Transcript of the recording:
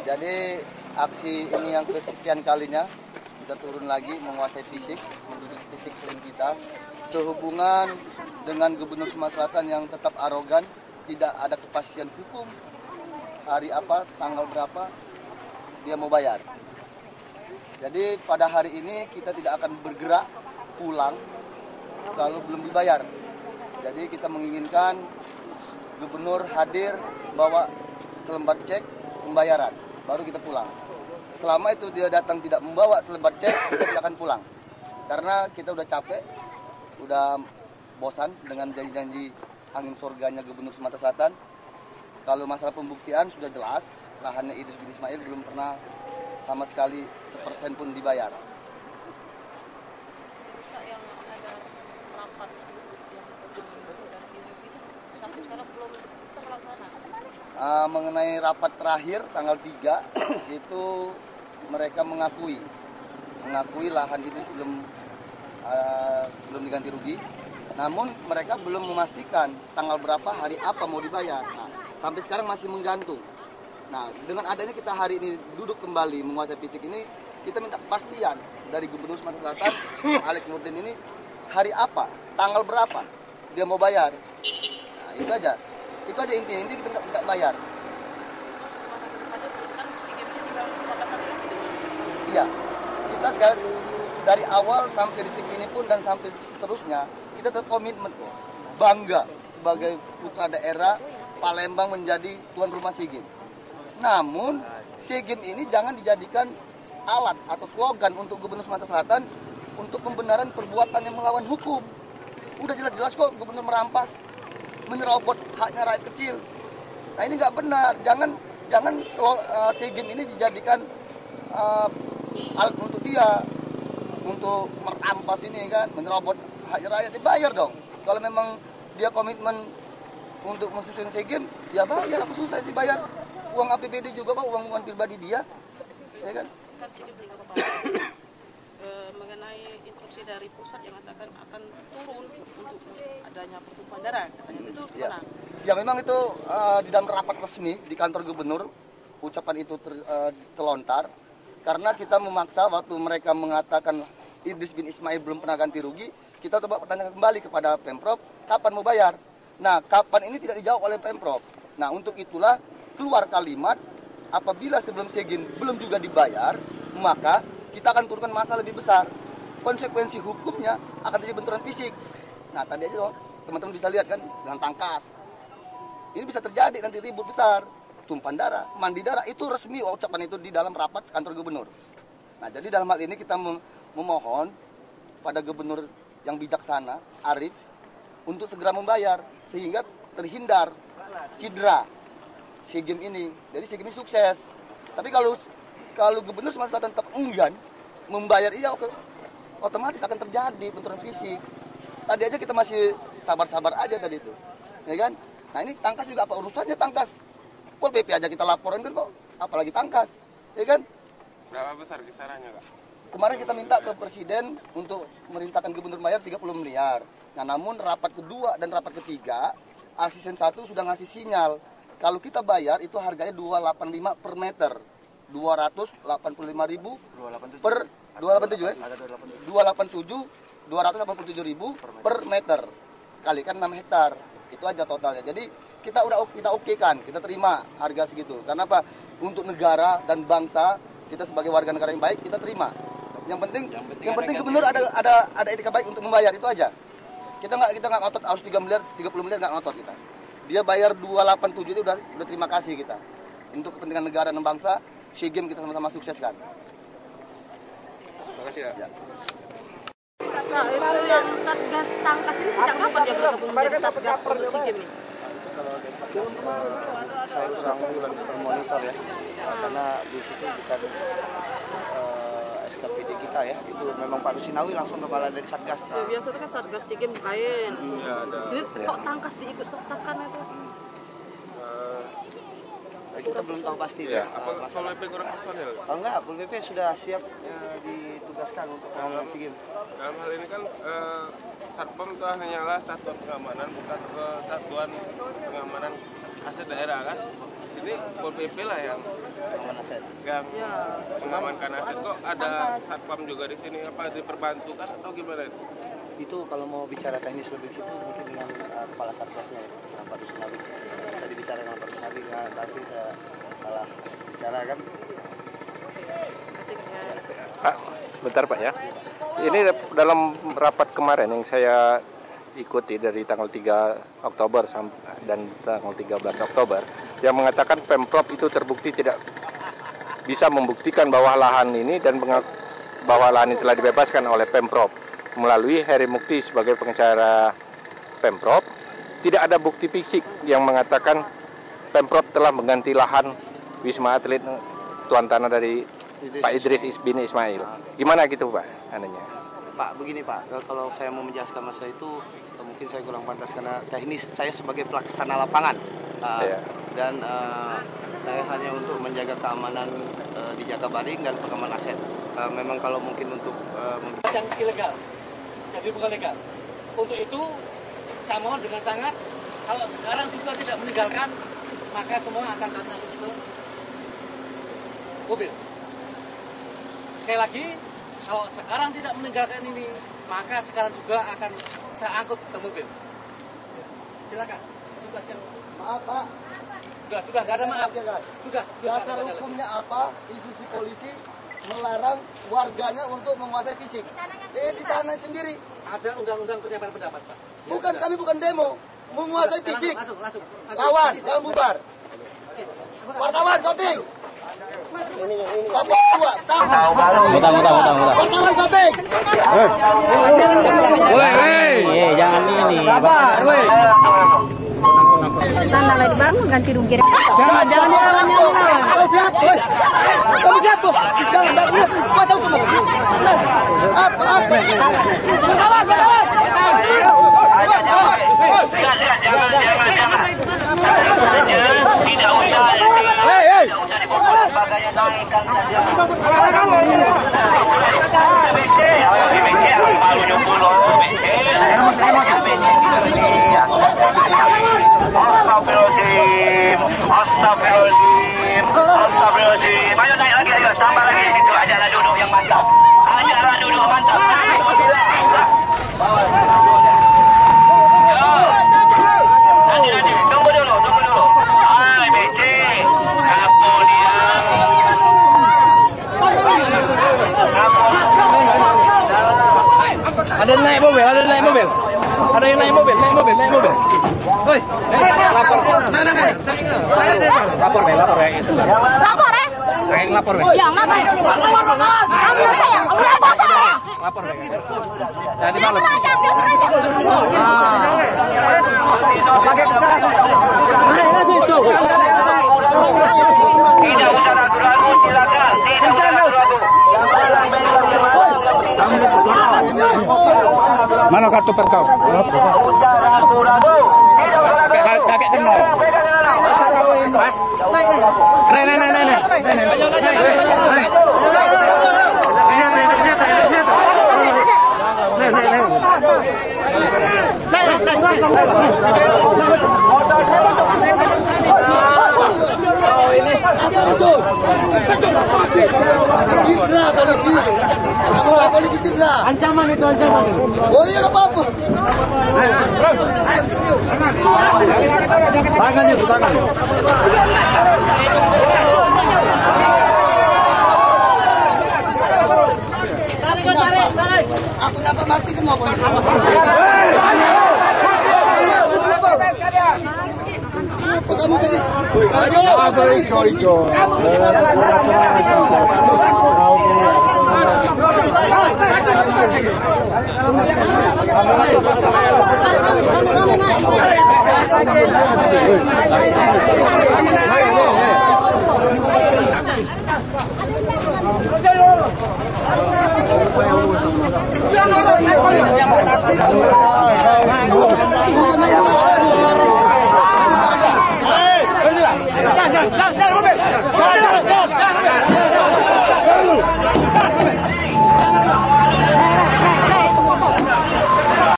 Jadi aksi ini yang kesekian kalinya kita turun lagi menguasai fisik, menduduki fisik klien kita. Sehubungan dengan Gubernur Sumatera Selatan yang tetap arogan, tidak ada kepastian hukum. Hari apa, tanggal berapa dia mau bayar. Jadi pada hari ini kita tidak akan bergerak pulang kalau belum dibayar. Jadi kita menginginkan Gubernur hadir bawa selembar cek pembayaran, baru kita pulang. Selama itu dia datang tidak membawa selembar cek, kita tidak akan pulang. Karena kita udah capek, udah bosan dengan janji-janji angin surganya Gubernur Sumatera Selatan. Kalau masalah pembuktian sudah jelas, lahannya Idris bin Ismail belum pernah sama sekali sepersen pun dibayar. Terus yang ada rapat yang sampai sekarang belum terlaksana. Mengenai rapat terakhir tanggal 3 itu mereka mengakui lahan Idris belum diganti rugi. Namun mereka belum memastikan tanggal berapa, hari apa mau dibayar. Sampai sekarang masih menggantung. Nah, dengan adanya kita hari ini duduk kembali menguasai fisik ini, kita minta kepastian dari Gubernur Sumatera Selatan, Alex Nurdin ini, hari apa, tanggal berapa dia mau bayar. Nah, itu aja intinya, kita minta bayar. Iya, kita sekarang dari awal sampai detik ini pun dan sampai seterusnya, kita tetap komitmen kok, bangga sebagai putra daerah Palembang menjadi tuan rumah SEA Games. Namun SEA Games ini jangan dijadikan alat atau slogan untuk Gubernur Sumatera Selatan untuk pembenaran perbuatan yang melawan hukum. Udah jelas-jelas kok Gubernur merampas, menyerobot haknya rakyat kecil. Nah ini nggak benar. Jangan SEA Games ini dijadikan alat untuk dia, untuk merampas ini kan, menyerobot haknya rakyat. Dibayar dong. Kalau memang dia komitmen untuk mensusun SEA Games, ya bayar. Apa susah sih bayar? Uang APBD juga kok, uang pribadi dia, ya kan? Mengenai instruksi dari pusat yang mengatakan akan turun untuk adanya pertumpahan darah, katanya itu gimana? Ya memang itu di dalam rapat resmi di kantor gubernur, ucapan itu terlontar karena kita memaksa waktu mereka mengatakan Idris bin Ismail belum pernah ganti rugi, kita coba bertanya kembali kepada Pemprov, kapan mau bayar? Nah, kapan ini tidak dijawab oleh Pemprov. Nah, untuk itulah keluar kalimat, apabila sebelum SEA Games belum juga dibayar, maka kita akan turunkan masa lebih besar. Konsekuensi hukumnya akan terjadi benturan fisik. Nah, tadi aja teman-teman bisa lihat kan, dengan tangkas. Ini bisa terjadi nanti ribut besar, tumpahan darah, mandi darah, itu resmi ucapan itu di dalam rapat kantor gubernur. Nah, jadi dalam hal ini kita memohon pada gubernur yang bijaksana, Arif, untuk segera membayar sehingga terhindar cedera SEA Games ini. Jadi SEA Games ini sukses. Tapi kalau Gubernur Sumatera Selatan tetap enggan membayar, iya otomatis akan terjadi benturan fisik. Tadi aja kita masih sabar-sabar aja tadi itu, ya kan? Nah ini tangkas juga apa urusannya tangkas? Pol PP aja kita laporin kan kok, apalagi tangkas, ya kan? Berapa besar kisarannya, Kak? Kemarin kita minta ke Presiden untuk merintahkan Gubernur bayar 30 miliar. Nah, namun rapat kedua dan rapat ketiga, asisten 1 sudah ngasih sinyal. Kalau kita bayar itu harganya 285 per meter. 285.000 per 287 ya? 287 per meter. Kalikan 6 hektar. Itu aja totalnya. Jadi kita okekan, kita terima harga segitu. Karena apa? Untuk negara dan bangsa, kita sebagai warga negara yang baik, kita terima. Yang penting gubernur ada etika baik untuk membayar, itu aja. Kita nggak ngotot harus 3 miliar, 30 miliar nggak ngotot kita. Dia bayar 287 itu udah terima kasih kita. Untuk kepentingan negara dan bangsa, SEA Games kita sama-sama sukseskan. Terima kasih ya. Nah, itu yang Satgas Tangkas ini sejak kapan dia bergabung menjadi Satgas untuk SEA Games ini? Kalau dari Satgas saya usaha bulan termonitor ya, karena di situ bukan SKPD kita ya, itu memang Pak Rusinawi langsung kepala dari Satgas. Ya, biasa itu kan Satgas SEA Games kain. Iya, ada. Ini kok Tangkas diikut sertakan itu? Kita belum tahu pasti Ya, ya. apa Pol PP kurang personil? Oh enggak, Pol PP sudah siap ditugaskan untuk pengamanan SEA Games. Dalam hal ini kan Satpam itu hanyalah satuan pengamanan, bukan kesatuan pengamanan aset daerah kan? sini Pol PP lah yang Ya, mengamankan aset. Kok ada satpam juga di sini? Apa diperbantukan atau gimana itu? Itu kalau mau bicara teknis lebih situ mungkin dengan kepala satgasnya ya, Pak Dusunawi. Bisa dibicara dengan Pak Dusunawi, nggak nanti saya salah bicara kan. asiknya. Pak, bentar Pak ya. Ini dalam rapat kemarin yang saya ikuti dari tanggal 3 Oktober dan tanggal 13 Oktober yang mengatakan Pemprov itu terbukti tidak bisa membuktikan bahwa lahan ini dan bahwa lahan ini telah dibebaskan oleh Pemprov melalui Heri Mukti sebagai pengacara Pemprov. Tidak ada bukti fisik yang mengatakan Pemprov telah mengganti lahan Wisma Atlet tuan tanah dari Pak Idris bin Ismail. Gimana gitu Pak anehnya? Pak, begini Pak, kalau saya mau menjelaskan masalah itu mungkin saya kurang pantas karena teknis saya sebagai pelaksana lapangan dan saya hanya untuk menjaga keamanan di Jakabaring dan pengaman aset. Memang kalau mungkin untuk yang ilegal, jadi bukan legal. Untuk itu saya mohon dengan sangat, kalau sekarang juga tidak meninggalkan, maka semua akan datang ke mobil. Sekali lagi, kalau sekarang tidak meninggalkan ini, maka sekarang juga akan saya angkut ke mobil. Silakan. Sudah siap. Maaf Pak, Sudah, nggak ada maaf. Sudah. dasar hukumnya apa institusi polisi melarang warganya untuk menguasai fisik? Di tangan sendiri. Ada undang-undang penyampaian pendapat, Pak. Bukan, kami bukan demo, menguasai fisik. Langsung. Lawan, jangan bubar. Wartawan, shooting. Bapak tua, tahu. Wartawan, shooting. jangan ini. Sabar, woi. Tanda lagi bangun ganti rugi. Jangan Kau siap, woi. Kamu siap, Bu? Jangan, kau tahu kamu. Apa? Astagfirullahaladzim. Ayo naik lagi, ayo tambah lagi itu. Ajaklah duduk yang mantap. Ajaklah duduk mantap. Nanti, tunggu dulu. Hai, BC. Kamu dia. Ada yang naik mobil. Ada yang naik mobil. Woi, lapor. Lapor ya itu. Lapor ya? Yang lapor ya. Oh, yang lapor. Lapor ya. Tadi malam. Tidak usah ragu-ragu, silakan. Tidak usah ragu-ragu. Mana kartu per kau? Kakek kenal. Polisi cedera. Ancaman itu ancaman. Oh iya, nggak apa-apa. Tangan itu, tangan. Tarik. Aku sampai mati kenapa? Kamu tadi.